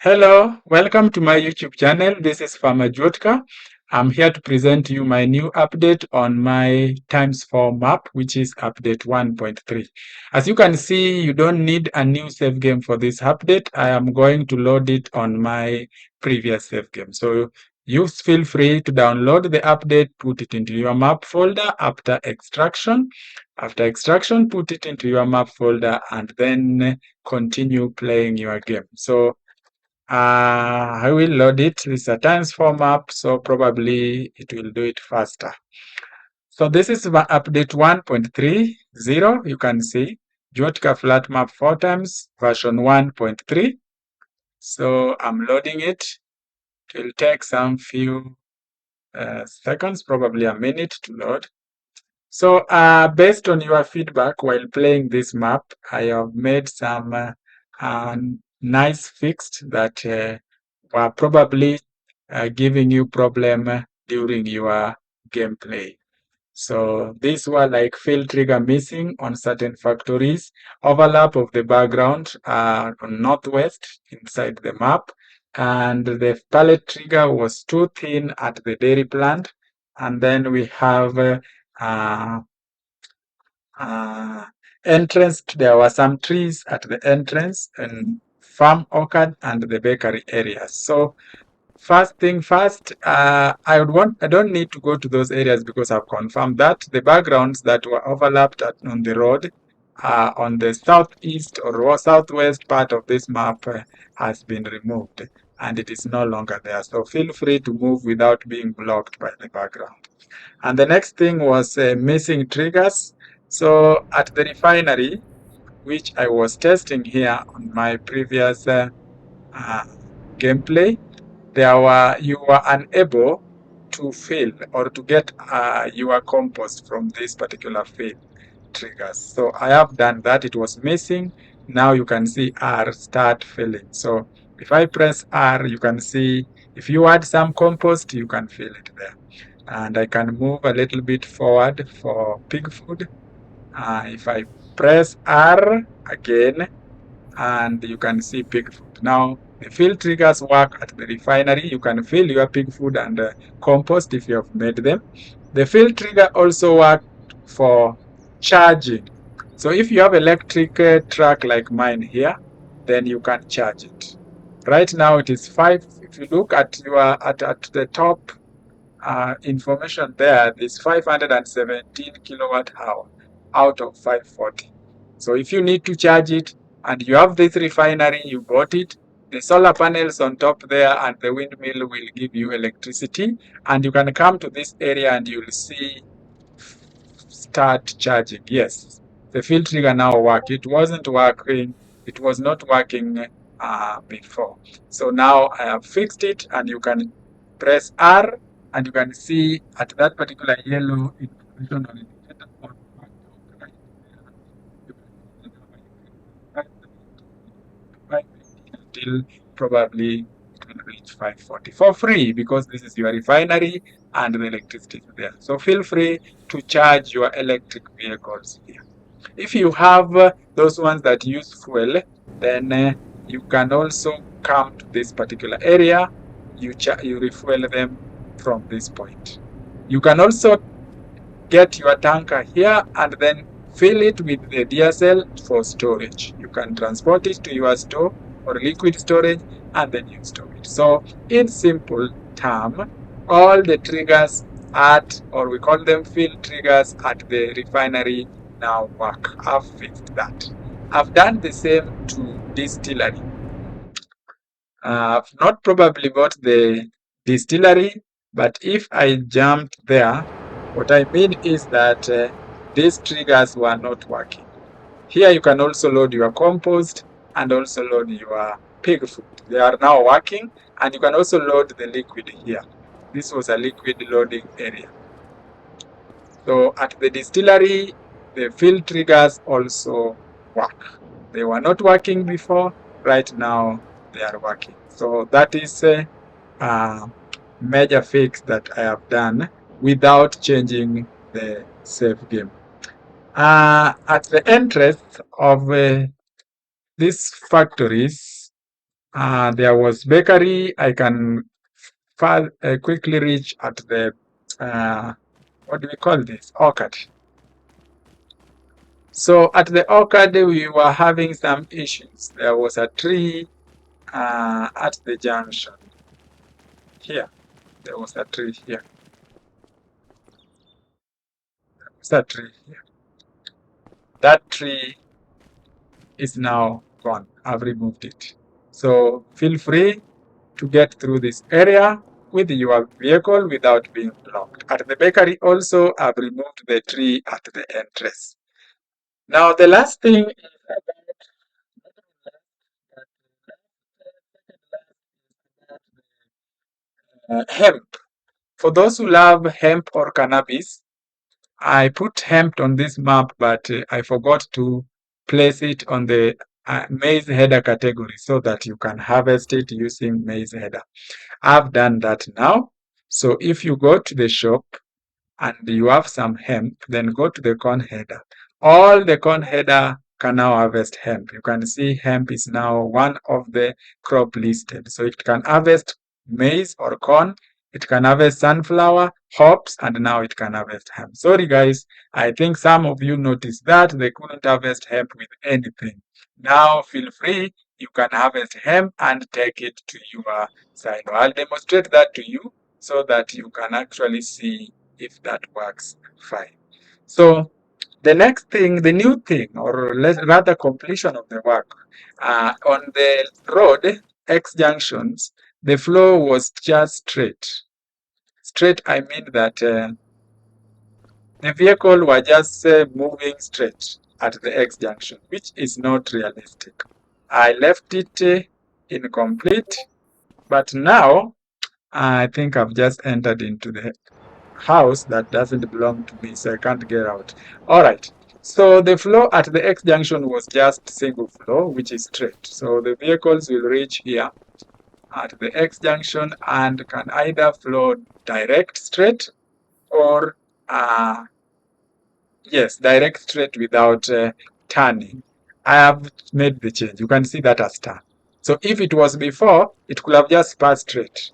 Hello, welcome to my YouTube channel. This is Farmer Juotca. I'm here to present you my new update on my times4 map, which is update 1.3. As you can see, you don't need a new save game for this update. I am going to load it on my previous save game. So you feel free to download the update, put it into your map folder after extraction. After extraction, put it into your map folder and then continue playing your game. So I will load it. It's a times4 map, so probably it will do it faster. So this is update 1.30. You can see Juotca flat map 4 times version 1.3. So I'm loading it. It will take some few seconds, probably a minute to load. So based on your feedback while playing this map, I have made some nice fixed that were probably giving you problem during your gameplay. So these were like fill trigger missing on certain factories, overlap of the background on northwest inside the map, and the pallet trigger was too thin at the dairy plant. And then we have entrance. There were some trees at the entrance and farm orchard and the bakery areas. So first thing first, I don't need to go to those areas because I've confirmed that the backgrounds that were overlapped on the road on the southeast or southwest part of this map has been removed and it is no longer there. So feel free to move without being blocked by the background. And the next thing was missing triggers. So at the refinery, which I was testing here on my previous gameplay, you were unable to fill or to get your compost from this particular fill triggers. So I have done that. It was missing. Now you can see R start filling. So if I press R, you can see if you add some compost, you can fill it there. And I can move a little bit forward for pig food. If I press R again, and you can see pig food. Now, the fill triggers work at the refinery. You can fill your pig food and compost if you have made them. The fill trigger also works for charging. So if you have electric truck like mine here, then you can charge it. Right now it is 5. If you look at at the top information there, this 517 kilowatt hour out of 540. So if you need to charge it and you have this refinery, you bought it, the solar panels on top there and the windmill will give you electricity, and you can come to this area and you'll see start charging. Yes, the fill trigger now work. It wasn't working. It was not working before. So now I have fixed it, and you can press R and you can see at that particular yellow information on indicator on right there, until probably it will reach 540 for free because this is your refinery and the electricity is there. So feel free to charge your electric vehicles here. If you have those ones that use fuel, then you can also come to this particular area. You refuel them from this point. You can also get your tanker here and then fill it with the DSL for storage. You can transport it to your store or liquid storage and then you store it. So in simple term, all the triggers or we call them fill triggers at the refinery now work. I've fixed that. I've done the same to distillery. I've not probably bought the distillery, but if I jumped there, what I mean is that these triggers were not working. Here you can also load your compost and also load your pig food. They are now working, and you can also load the liquid here. This was a liquid loading area. So at the distillery, the fill triggers also work. They were not working before. Right now, they are working. So that is a major fix that I have done without changing the save game. At the entrance of these factories, There was bakery. I can quickly reach at the, what do we call this? Orchard. So at the orchard, we were having some issues. There was a tree at the junction. Here, there was a tree here. There was a tree here. That tree is now gone. I've removed it. So feel free to get through this area with your vehicle without being blocked. At the bakery also, I've removed the tree at the entrance. Now the last thing is about hemp. For those who love hemp or cannabis, I put hemp on this map, but I forgot to place it on the maize header category so that you can harvest it using maize header. I've done that now. So if you go to the shop and you have some hemp, then go to the corn header. All the corn header can now harvest hemp. You can see hemp is now one of the crop listed. So it can harvest maize or corn, it can harvest sunflower, hops, and now it can harvest hemp. Sorry guys, I think some of you noticed that they couldn't harvest hemp with anything. Now feel free, you can harvest hemp and take it to your silo. I'll demonstrate that to you so that you can actually see if that works fine. So the next thing, the new thing, or rather completion of the work, on the road, X-junctions, the flow was just straight. Straight, I mean that the vehicle were just moving straight at the X-junction, which is not realistic. I left it incomplete, but now I think I've just entered into the house that doesn't belong to me, so I can't get out. All right. So the flow at the X junction was just single flow, which is straight. So the vehicles will reach here at the X junction and can either flow direct straight or yes, direct straight without turning. I have made the change. You can see that as turn. So if it was before, it could have just passed straight.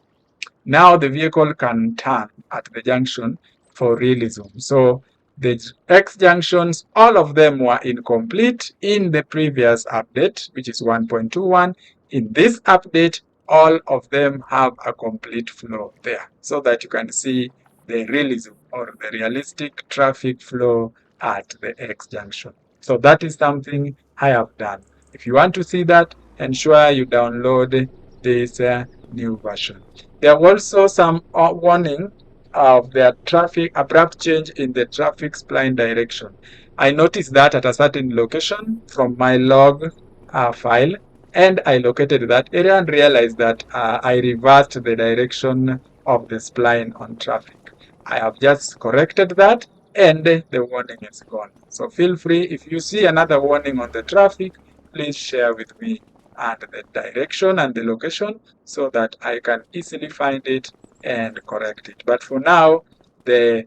Now the vehicle can turn at the junction for realism. So the X junctions, all of them were incomplete in the previous update, which is 1.21. In this update, all of them have a complete flow there so that you can see the realism or the realistic traffic flow at the X junction. So that is something I have done. If you want to see that, ensure you download this new version. There were also some warning of the abrupt change in the traffic spline direction. I noticed that at a certain location from my log file, and I located that area and realized that I reversed the direction of the spline on traffic. I have just corrected that, and the warning is gone. So feel free, if you see another warning on the traffic, please share with me and the direction and the location so that I can easily find it and correct it. But for now, the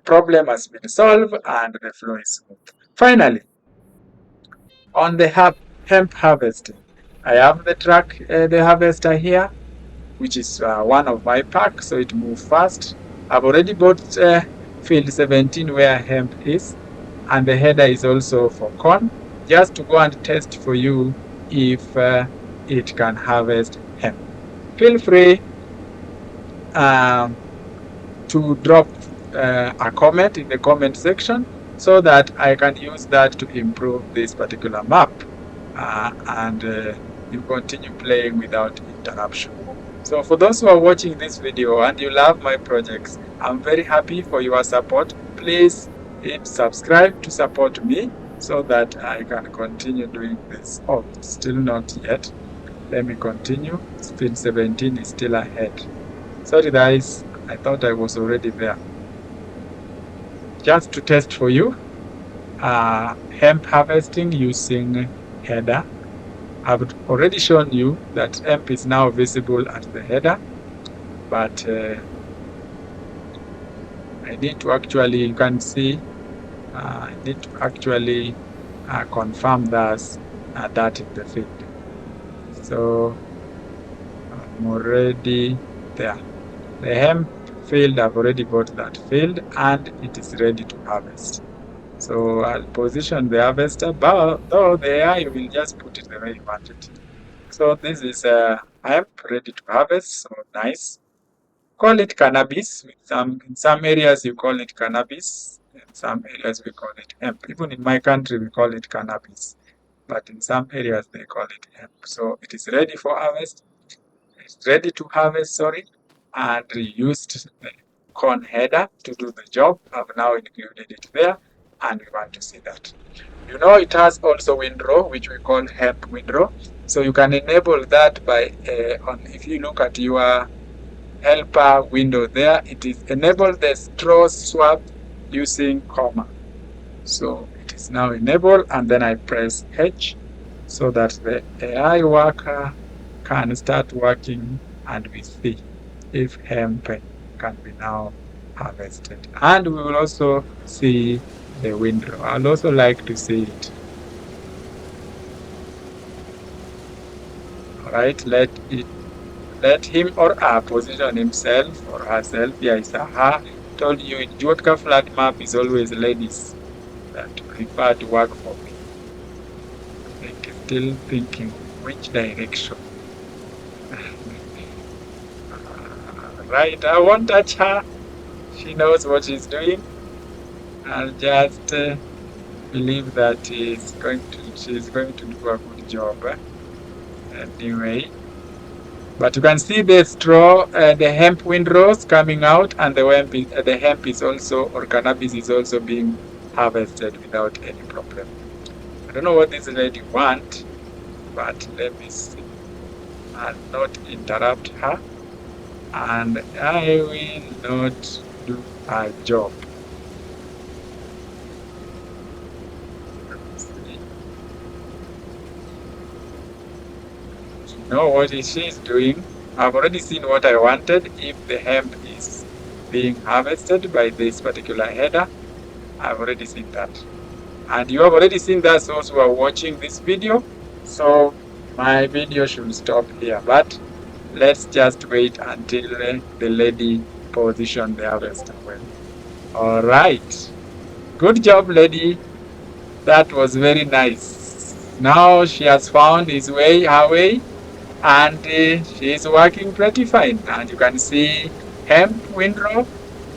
problem has been solved and the flow is smooth. Finally, on the hemp harvesting, I have the the harvester here, which is one of my packs, so it moves fast. I've already bought field 17 where hemp is, and the header is also for corn, just to go and test for you if it can harvest hemp. Feel free to drop a comment in the comment section so that I can use that to improve this particular map and you continue playing without interruption. So for those who are watching this video and you love my projects, I'm very happy for your support. Please hit subscribe to support me so that I can continue doing this. Oh, still not yet. Let me continue. Speed 17 is still ahead. Sorry guys, I thought I was already there. Just to test for you, hemp harvesting using header. I've already shown you that hemp is now visible at the header, but I need to actually, you can see, I need to actually confirm that in the field. So I'm already there. The hemp field, I've already bought that field and it is ready to harvest. So I'll position the harvester, but though the AI will just put it the way you want it. So this is hemp ready to harvest, so nice. Call it cannabis. In some areas you call it cannabis. In some areas we call it hemp. Even in my country we call it cannabis. But in some areas they call it hemp. So it is ready for harvest. It's ready to harvest, sorry. And we used the corn header to do the job. I've now included it there. And we want to see that. You know, it has also windrow, which we call hemp windrow. So you can enable that by if you look at your helper window there, it is enable the straw swap using comma. So it is now enabled, and then I press H so that the AI worker can start working, and we see if hemp can be now harvested. And we will also see the windrow. I'd also like to see it. All right, let him or her position himself or herself. Here is a her. Told you in Juotca flat map is always ladies that prefer to work for me. I think still thinking which direction. Right, I won't touch her. She knows what she's doing. I'll just believe that she's going to do a good job. Anyway. But you can see the straw, the hemp windrows coming out, and the hemp is also, or cannabis is also being harvested without any problem. I don't know what this lady wants, but let me see. I'll not interrupt her, and I will not do her job. Know what she's doing. I've already seen what I wanted. If the hemp is being harvested by this particular header, I've already seen that. And you have already seen that, those who are watching this video. So my video should stop here. But let's just wait until the lady position the harvester well. All right. Good job, lady. That was very nice. Now she has found her way, and she is working pretty fine. And you can see hemp windrow,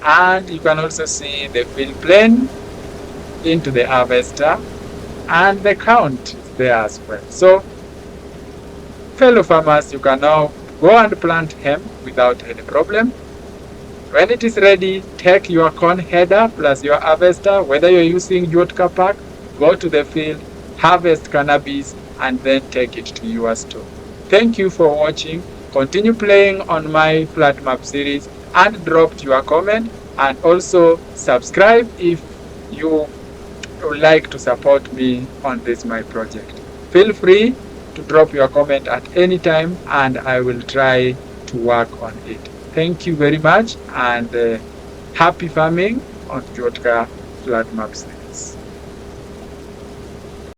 and you can also see the fill plane into the harvester, and the count is there as well. So fellow farmers, you can now go and plant hemp without any problem. When it is ready, take your corn header plus your harvester, whether you're using Juotca pack, go to the field, harvest cannabis, and then take it to your store. Thank you for watching. Continue playing on my flat map series and drop your comment, and also subscribe if you would like to support me on this my project. Feel free to drop your comment at any time, and I will try to work on it. Thank you very much, and happy farming on Juotca flat map series.